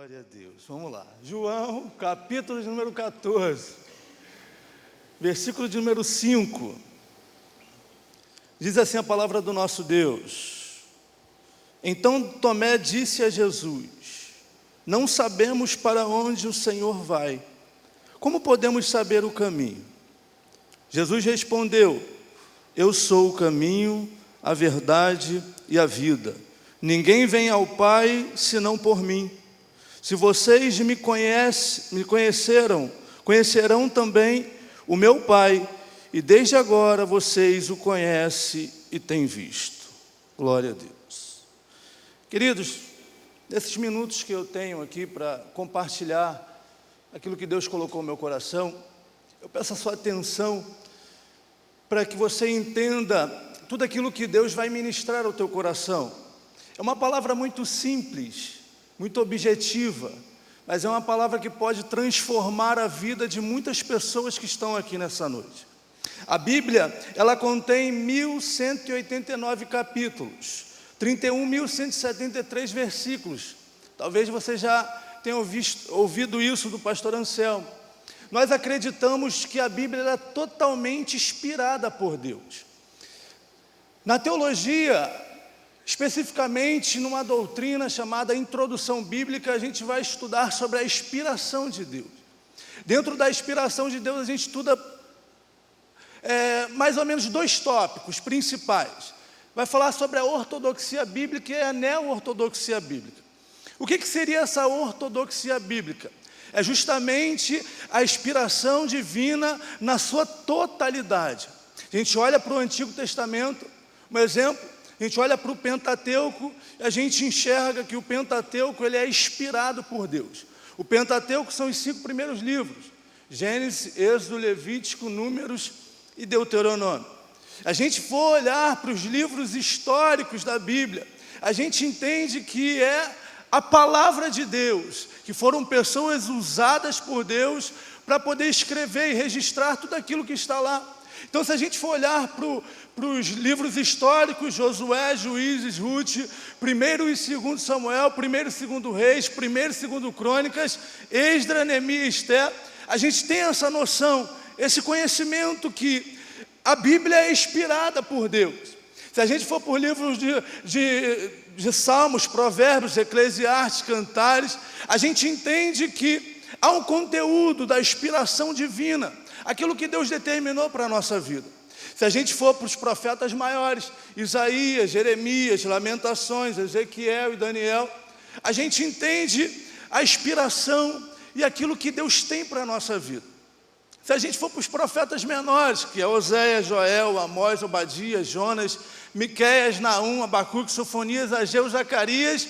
Glória a Deus. Vamos lá. João, capítulo de número 14, versículo de número 5. Diz assim a palavra do nosso Deus. Então Tomé disse a Jesus: não sabemos para onde o Senhor vai. Como podemos saber o caminho? Jesus respondeu: eu sou o caminho, a verdade e a vida. Ninguém vem ao Pai senão por mim. Se vocês me conhecerão também o meu Pai, e desde agora vocês o conhecem e têm visto. Glória a Deus. Queridos, nesses minutos que eu tenho aqui para compartilhar aquilo que Deus colocou no meu coração, eu peço a sua atenção para que você entenda tudo aquilo que Deus vai ministrar ao teu coração. É uma palavra muito simples, muito objetiva, mas é uma palavra que pode transformar a vida de muitas pessoas que estão aqui nessa noite. A Bíblia, ela contém 1189 capítulos, 31.173 versículos. Talvez você já tenha ouvido isso do pastor Anselmo. Nós acreditamos que a Bíblia é totalmente inspirada por Deus. Na teologia, especificamente numa doutrina chamada Introdução Bíblica, a gente vai estudar sobre a inspiração de Deus. Dentro da inspiração de Deus, a gente estuda mais ou menos dois tópicos principais. Vai falar sobre a ortodoxia bíblica e a neo-ortodoxia bíblica. O que seria essa ortodoxia bíblica? É justamente a inspiração divina na sua totalidade. A gente olha para o Antigo Testamento, um exemplo, a gente olha para o Pentateuco e a gente enxerga que o Pentateuco ele é inspirado por Deus. O Pentateuco são os 5 primeiros livros: Gênesis, Êxodo, Levítico, Números e Deuteronômio. A gente for olhar para os livros históricos da Bíblia, a gente entende que é a palavra de Deus, que foram pessoas usadas por Deus para poder escrever e registrar tudo aquilo que está lá. Então, se a gente for olhar para os livros históricos, Josué, Juízes, Ruth, 1º e 2º Samuel, 1º e 2º Reis, 1º e 2º Crônicas, Esdras, Neemias e Esther, a gente tem essa noção, esse conhecimento que a Bíblia é inspirada por Deus. Se a gente for por livros de Salmos, Provérbios, Eclesiastes, Cantares, a gente entende que há um conteúdo da inspiração divina, aquilo que Deus determinou para a nossa vida. Se a gente for para os profetas maiores, Isaías, Jeremias, Lamentações, Ezequiel e Daniel, a gente entende a inspiração e aquilo que Deus tem para a nossa vida. Se a gente for para os profetas menores, que é Oséias, Joel, Amós, Obadias, Jonas, Miqueias, Naum, Abacuque, Sofonias, Ageu, Zacarias,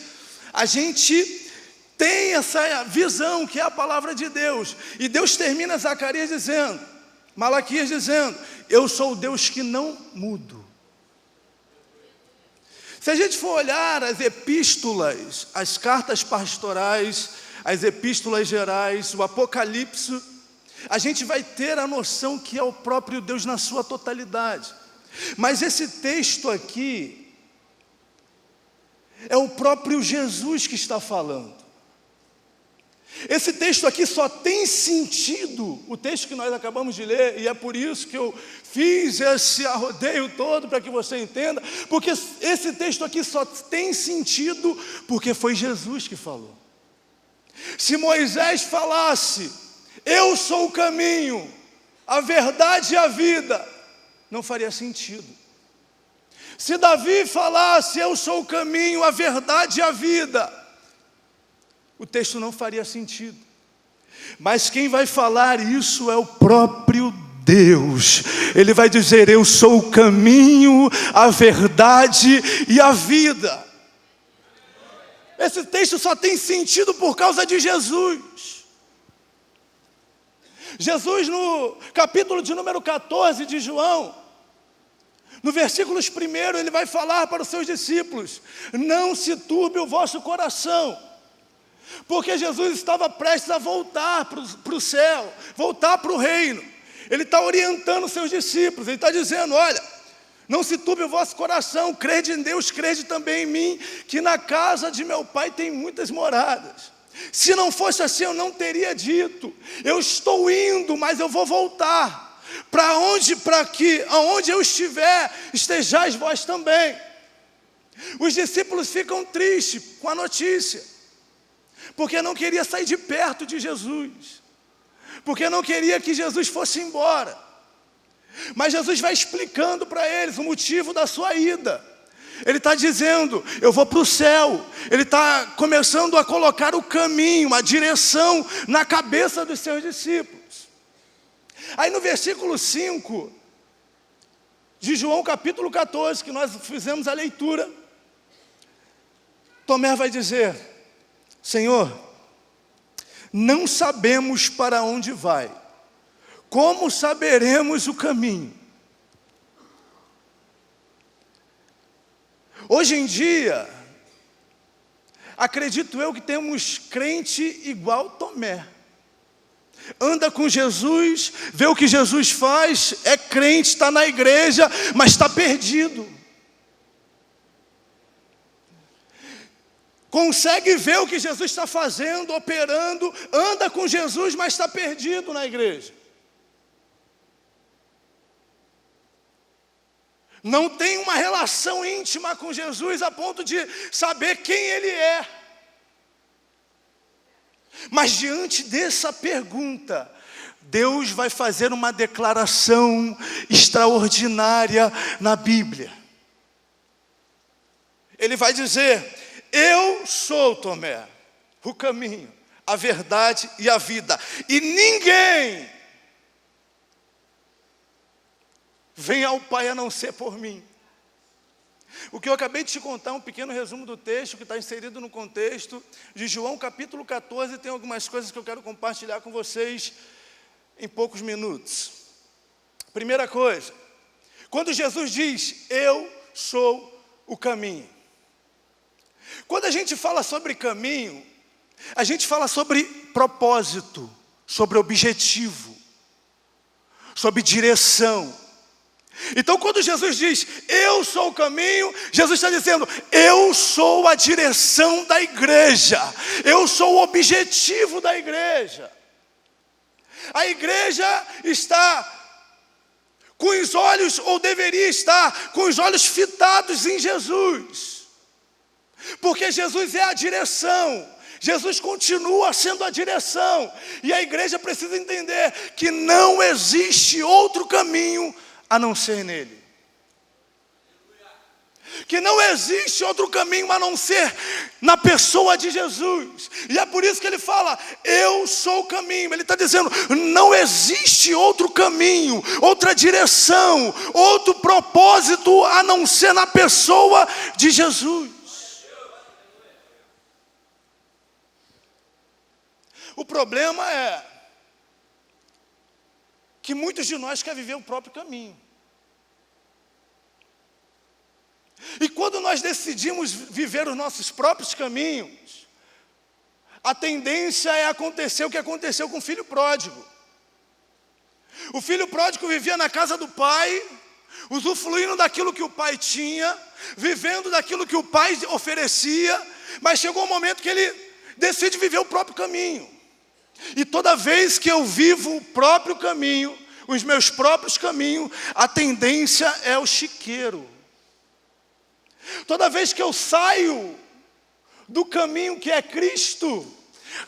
a gente tem essa visão que é a palavra de Deus. E Deus termina Zacarias dizendo, Malaquias dizendo: eu sou o Deus que não mudo. Se a gente for olhar as epístolas, as cartas pastorais, as epístolas gerais, o Apocalipse, a gente vai ter a noção que é o próprio Deus na sua totalidade. Mas esse texto aqui é o próprio Jesus que está falando. Esse texto aqui só tem sentido, o texto que nós acabamos de ler, e é por isso que eu fiz esse arrodeio todo, para que você entenda, porque esse texto aqui só tem sentido porque foi Jesus que falou. Se Moisés falasse, eu sou o caminho, a verdade e a vida, não faria sentido. Se Davi falasse, eu sou o caminho, a verdade e a vida, o texto não faria sentido. Mas quem vai falar isso é o próprio Deus. Ele vai dizer: eu sou o caminho, a verdade e a vida. Esse texto só tem sentido por causa de Jesus. Jesus, no capítulo de número 14 de João, no versículos 1, ele vai falar para os seus discípulos: não se turbe o vosso coração. Porque Jesus estava prestes a voltar para o céu, voltar para o reino. Ele está orientando os seus discípulos, ele está dizendo: olha, não se turbe o vosso coração, crede em Deus, crede também em mim, que na casa de meu Pai tem muitas moradas. Se não fosse assim, eu não teria dito. Eu estou indo, mas eu vou voltar. Para que aonde eu estiver, estejais vós também. Os discípulos ficam tristes com a notícia, porque não queria sair de perto de Jesus, porque não queria que Jesus fosse embora. Mas Jesus vai explicando para eles o motivo da sua ida. Ele está dizendo, eu vou para o céu. Ele está começando a colocar o caminho, a direção na cabeça dos seus discípulos. Aí no versículo 5 de João capítulo 14, que nós fizemos a leitura, Tomé vai dizer, Senhor, não sabemos para onde vai, como saberemos o caminho? Hoje em dia, acredito eu que temos crente igual Tomé. Anda com Jesus, vê o que Jesus faz, é crente, está na igreja, mas está perdido. Consegue ver o que Jesus está fazendo, operando, anda com Jesus, mas está perdido na igreja. Não tem uma relação íntima com Jesus a ponto de saber quem Ele é. Mas diante dessa pergunta, Deus vai fazer uma declaração extraordinária na Bíblia. Ele vai dizer, eu sou, Tomé, o caminho, a verdade e a vida. E ninguém vem ao Pai a não ser por mim. O que eu acabei de te contar, um pequeno resumo do texto que está inserido no contexto de João capítulo 14, tem algumas coisas que eu quero compartilhar com vocês em poucos minutos. Primeira coisa, quando Jesus diz, eu sou o caminho. Quando a gente fala sobre caminho, a gente fala sobre propósito, sobre objetivo, sobre direção. Então quando Jesus diz, eu sou o caminho, Jesus está dizendo, eu sou a direção da igreja, eu sou o objetivo da igreja. A igreja está com os olhos, ou deveria estar, com os olhos fitados em Jesus, porque Jesus é a direção, Jesus continua sendo a direção, e a igreja precisa entender que não existe outro caminho a não ser nele. Que não existe outro caminho a não ser na pessoa de Jesus. E é por isso que ele fala, eu sou o caminho. Ele está dizendo, não existe outro caminho, outra direção, outro propósito a não ser na pessoa de Jesus. O problema é que muitos de nós querem viver o próprio caminho. E quando nós decidimos viver os nossos próprios caminhos, a tendência é acontecer o que aconteceu com o filho pródigo. O filho pródigo vivia na casa do pai, usufruindo daquilo que o pai tinha, vivendo daquilo que o pai oferecia, mas chegou um momento que ele decide viver o próprio caminho. E toda vez que eu vivo o próprio caminho, os meus próprios caminhos, a tendência é o chiqueiro. Toda vez que eu saio do caminho que é Cristo,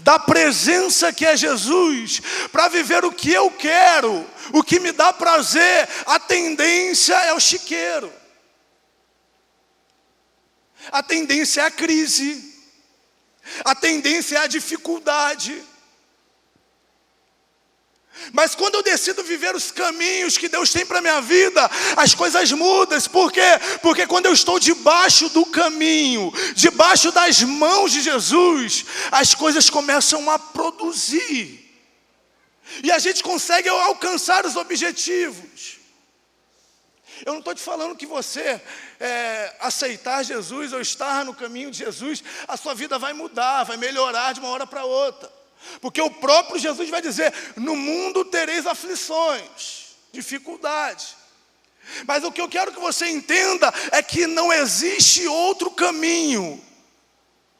da presença que é Jesus, para viver o que eu quero, o que me dá prazer, a tendência é o chiqueiro. A tendência é a crise, a tendência é a dificuldade. Mas quando eu decido viver os caminhos que Deus tem para a minha vida, as coisas mudam. Por quê? Porque quando eu estou debaixo do caminho, debaixo das mãos de Jesus, as coisas começam a produzir. E a gente consegue alcançar os objetivos. Eu não estou te falando que você aceitar Jesus ou estar no caminho de Jesus, a sua vida vai mudar, vai melhorar de uma hora para outra. Porque o próprio Jesus vai dizer, no mundo tereis aflições, dificuldades. Mas o que eu quero que você entenda é que não existe outro caminho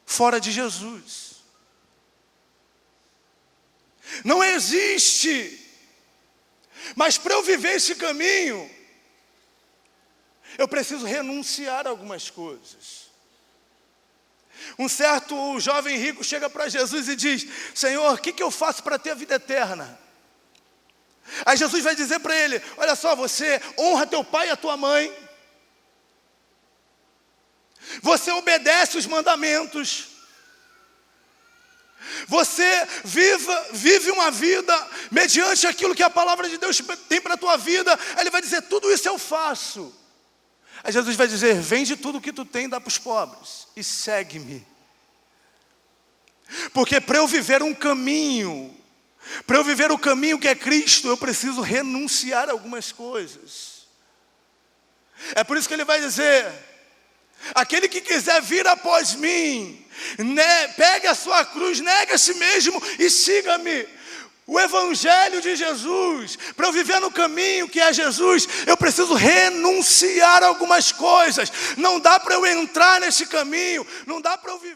fora de Jesus. Não existe. Mas para eu viver esse caminho, eu preciso renunciar a algumas coisas. Um certo jovem rico chega para Jesus e diz: Senhor, o que eu faço para ter a vida eterna? Aí Jesus vai dizer para ele: olha só, você honra teu pai e a tua mãe, você obedece os mandamentos, você vive uma vida mediante aquilo que a palavra de Deus tem para a tua vida. Aí ele vai dizer: tudo isso eu faço. Aí Jesus vai dizer: vende tudo o que tu tem, dá para os pobres e segue-me. Porque para eu viver um caminho, para eu viver o caminho que é Cristo, eu preciso renunciar a algumas coisas. É por isso que ele vai dizer: aquele que quiser vir após mim, pegue a sua cruz, negue a si mesmo e siga-me. O Evangelho de Jesus, para eu viver no caminho que é Jesus, eu preciso renunciar a algumas coisas. Não dá para eu entrar nesse caminho, não dá para eu viver.